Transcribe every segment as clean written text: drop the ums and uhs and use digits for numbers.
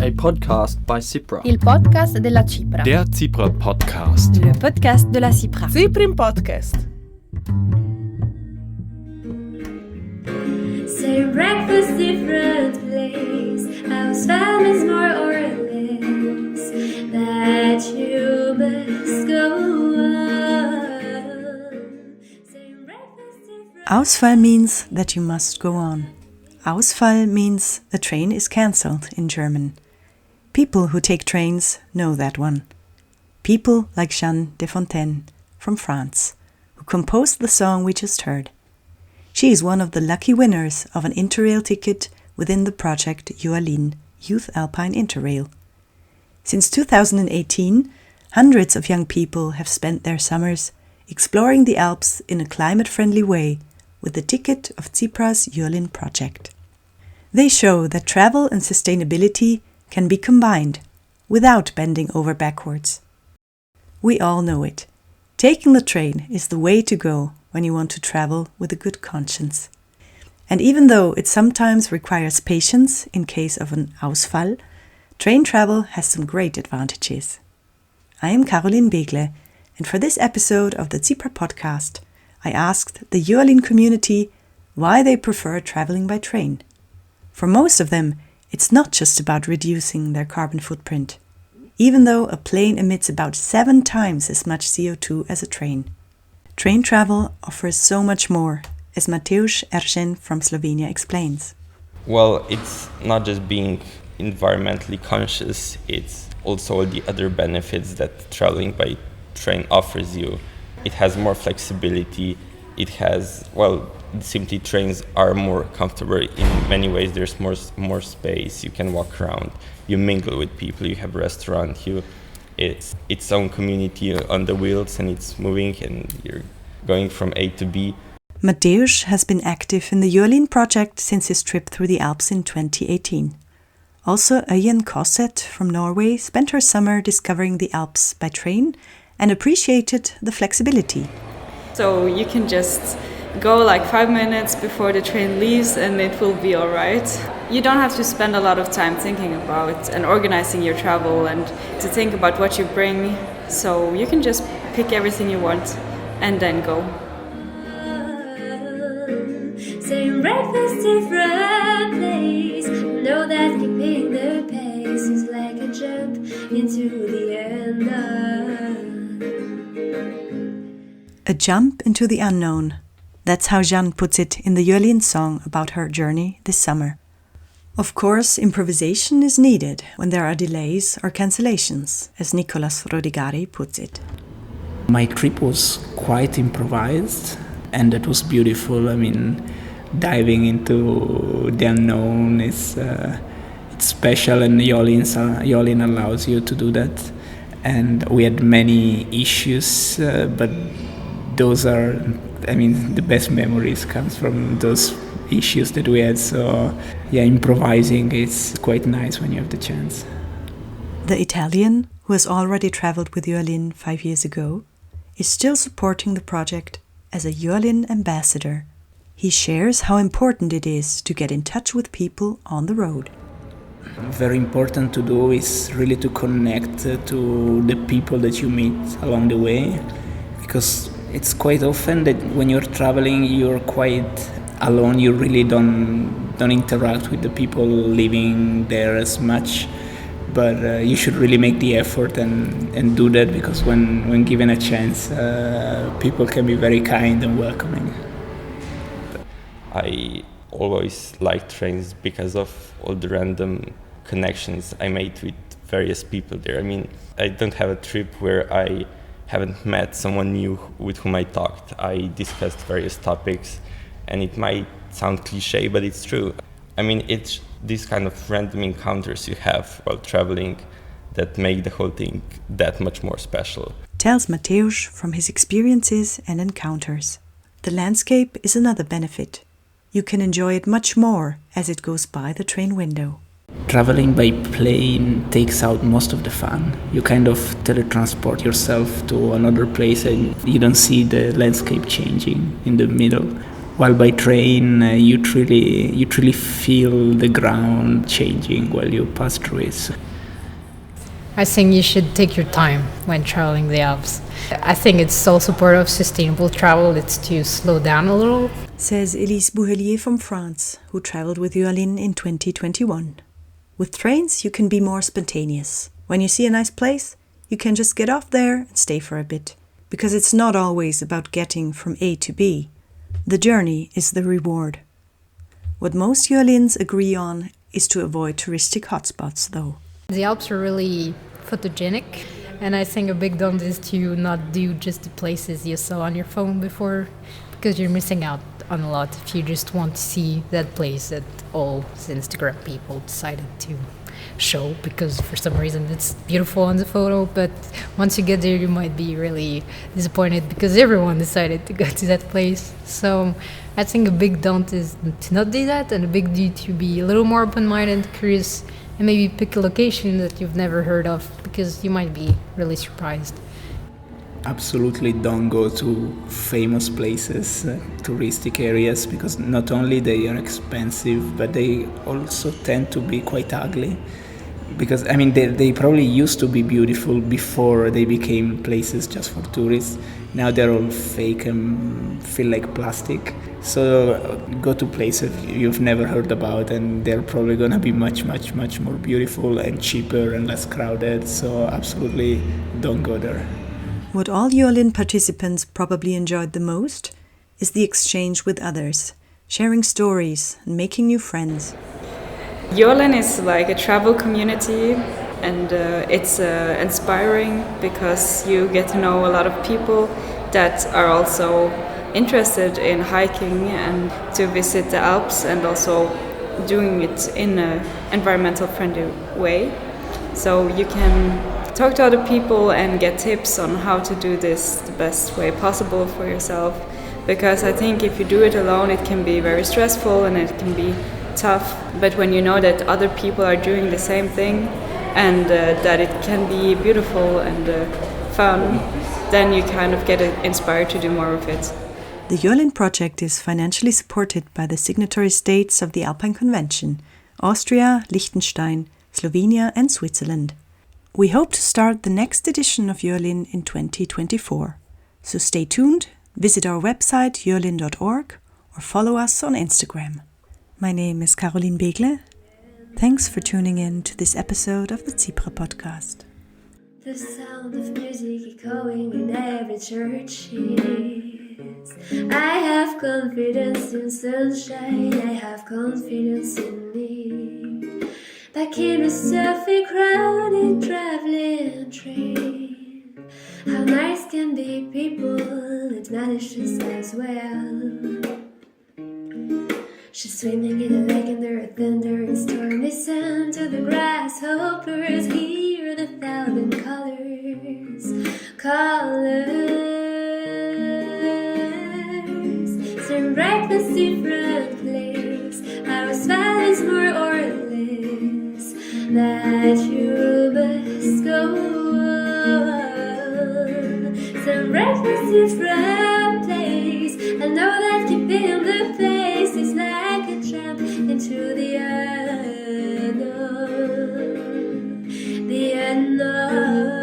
A podcast by CIPRA. Il podcast della CIPRA. Der CIPRA Podcast. Le podcast de la CIPRA. CIPRA Podcast. Same breakfast, different place. House families more or less. That you must go on. Same breakfast, different. Ausfall means that you must go on. Ausfall means the train is cancelled in German. People who take trains know that one. People like Jeanne Desfontaines from France, who composed the song we just heard. She is one of the lucky winners of an Interrail ticket within the project YOALIN, Youth Alpine Interrail. Since 2018, hundreds of young people have spent their summers exploring the Alps in a climate-friendly way with the ticket of CIPRA's YOALIN project. They show that travel and sustainability can be combined without bending over backwards. We all know it. Taking the train is the way to go when you want to travel with a good conscience. And even though it sometimes requires patience in case of an Ausfall, train travel has some great advantages. I am Caroline Begle, and for this episode of the CIPRA podcast, I asked the YOALIN community why they prefer traveling by train. For most of them, it's not just about reducing their carbon footprint, even though a plane emits about 7 times as much CO2 as a train. Train travel offers so much more, as Mateusz Ergen from Slovenia explains. Well, it's not just being environmentally conscious, it's also all the other benefits that traveling by train offers you. It has more flexibility, it has, simply trains are more comfortable in many ways. There's more space, you can walk around, you mingle with people, you have a restaurant, it's its own community on the wheels and it's moving and you're going from A to B. Mateusz has been active in the YOALIN project since his trip through the Alps in 2018. Also, Øyen Kosset from Norway spent her summer discovering the Alps by train and appreciated the flexibility. So you can just go like 5 minutes before the train leaves and it will be all right. You don't have to spend a lot of time thinking about and organizing your travel and to think about what you bring. So you can just pick everything you want and then go. Same breakfast, different place. Know that keeping the pace is like a jump into the unknown. A jump into the unknown. That's how Jeanne puts it in the YOALIN song about her journey this summer. Of course, improvisation is needed when there are delays or cancellations, as Nicolas Rodigari puts it. My trip was quite improvised and it was beautiful. I mean, diving into the unknown is it's special and YOALIN allows you to do that. And we had many issues, but those are, the best memories comes from those issues that we had. So, improvising is quite nice when you have the chance. The Italian, who has already traveled with YOALIN 5 years ago, is still supporting the project as a YOALIN ambassador. He shares how important it is to get in touch with people on the road. Very important to do is really to connect to the people that you meet along the way, because it's quite often that when you're traveling you're quite alone. You really don't interact with the people living there as much, but you should really make the effort and do that, because when given a chance, people can be very kind and welcoming. I always liked trains because of all the random connections I made with various people there. I don't have a trip where I haven't met someone new with whom I talked. I discussed various topics, and it might sound cliche, but it's true. It's these kind of random encounters you have while traveling that make the whole thing that much more special. Tells Mateusz from his experiences and encounters. The landscape is another benefit. You can enjoy it much more as it goes by the train window. Traveling by plane takes out most of the fun. You kind of teletransport yourself to another place and you don't see the landscape changing in the middle. while by train you truly feel the ground changing while you pass through it. I think you should take your time when traveling the Alps. I think it's also part of sustainable travel. It's to slow down a little. Says Elise Bouhelier from France, who traveled with Joalin in 2021. With trains, you can be more spontaneous. When you see a nice place, you can just get off there and stay for a bit. Because it's not always about getting from A to B. The journey is the reward. What most Joalins agree on is to avoid touristic hotspots, though. The Alps are really photogenic, and I think a big don't is to not do just the places you saw on your phone before, because you're missing out on a lot if you just want to see that place that all Instagram people decided to show, because for some reason it's beautiful on the photo, but once you get there you might be really disappointed because everyone decided to go to that place. So I think a big don't is to not do that, and a big do to be a little more open-minded, curious, and maybe pick a location that you've never heard of, because you might be really surprised. Absolutely don't go to famous places, touristic areas, because not only they are expensive, but they also tend to be quite ugly. Because, I mean, they probably used to be beautiful before they became places just for tourists. Now they're all fake and feel like plastic. So go to places you've never heard about, and they're probably going to be much, much, much more beautiful and cheaper and less crowded. So absolutely don't go there. What all Joalin participants probably enjoyed the most is the exchange with others, sharing stories and making new friends. Joalin is like a travel community, and it's inspiring because you get to know a lot of people that are also interested in hiking and to visit the Alps, and also doing it in an environmental friendly way. So you can talk to other people and get tips on how to do this the best way possible for yourself, because I think if you do it alone it can be very stressful and it can be tough, but when you know that other people are doing the same thing and that it can be beautiful and fun, then you kind of get inspired to do more of it. The Joalin project is financially supported by the signatory states of the Alpine Convention, Austria, Liechtenstein, Slovenia and Switzerland. We hope to start the next edition of Joalin in 2024. So stay tuned, visit our website joalin.org or follow us on Instagram. My name is Caroline Begle. Thanks for tuning in to this episode of the CIPRA podcast. The sound of music echoing in every church is. I have confidence in sunshine, I have confidence in me. Back in a stuffy, crowded, traveling train. How nice can be people, it vanishes as well. She's swimming in a lake under a thunder and stormy sun. To the grasshoppers hear the thousand colors. Some breakfast different place. Our smile is more or less that you must go on. Some breakfast different place. I know that keeping the pace is like a jump into the unknown. The unknown.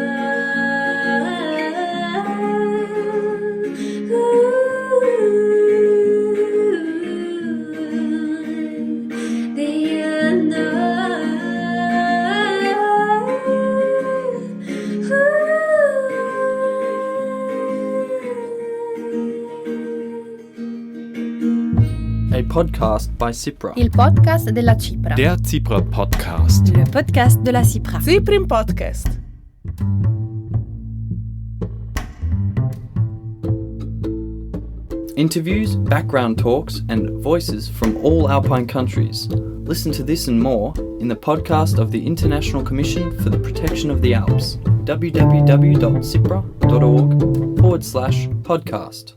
A podcast by CIPRA. Il podcast della CIPRA. Der CIPRA Podcast. Le podcast de la CIPRA. CIPRIM Podcast. Interviews, background talks, and voices from all Alpine countries. Listen to this and more in the podcast of the International Commission for the Protection of the Alps, www.cipra.org/podcast.